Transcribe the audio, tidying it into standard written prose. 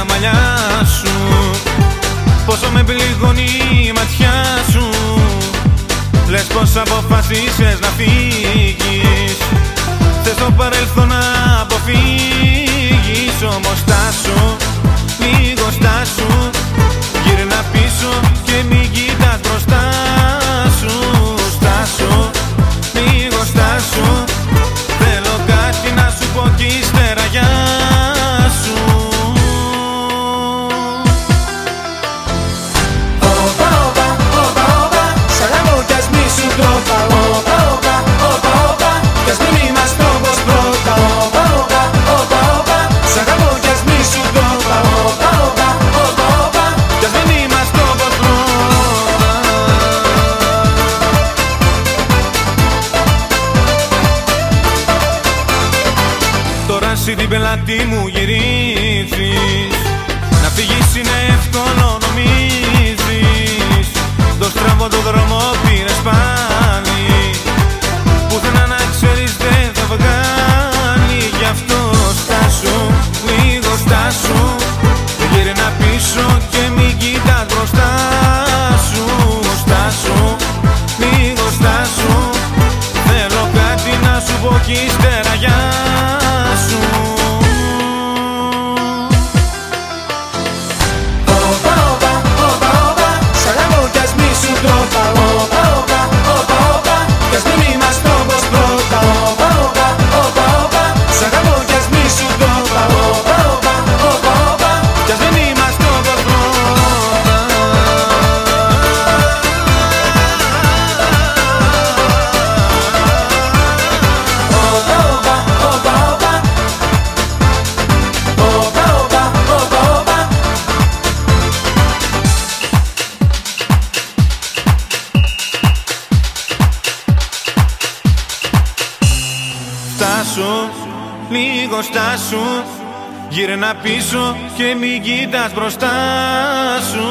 τα μαλλιά σου, πόσο με πληγώνει η ματιά σου. Λες πως αποφασίσες να φύγεις, θες το παρελθόν να αποφύγεις. Όμως στάσου, λίγο στάσου, γύρνα πίσω και μην κοιτάς μπροστά σου. Στάσου, λίγο στάσου, θέλω κάτι να σου πω κι ύστερα γεια σου. Όπα, όπα, όπα, όπα, σ' αγαπώ κι ας μη σου το είπα. Όπα, όπα, όπα, όπα, κι ας μην είμαστε όπως πρώτα. Όπα, όπα, όπα, όπα, σ' αγαπώ κι ας μη σου το είπα. Όπα, όπα, όπα, όπα, κι ας μην είμαστε όπως πρώτα. Τώρα εσύ την πελάτη μου γυρίζεις, να φύγεις είναι εύκολο νομίζεις. Το στραβό το δρόμο πήρες πάλι, πουθενά να ξέρεις δεν θα βγάλει. Γι' αυτό στάσου, λίγο στάσου, γύρνα πίσω και μην κοιτάς μπροστά σου. Στάσου, λίγο στάσου, θέλω κάτι να σου πω κι ύστερα γεια σου. όπα, όπα, όπα, όπα, σ' αγαπώ κι ας μη σου το είπα. Όπα, όπα, όπα, όπα, κι ας μην είμαστε όπως πρώτα. Όπα, όπα, όπα, όπα, σ' αγαπώ κι ας μη σου το είπα. Όπα, όπα, όπα, όπα, κι ας μην είμαστε όπως πρώτα. Στάσου, λίγο στάσου, γύρνα πίσω και μην κοιτάς μπροστά σου.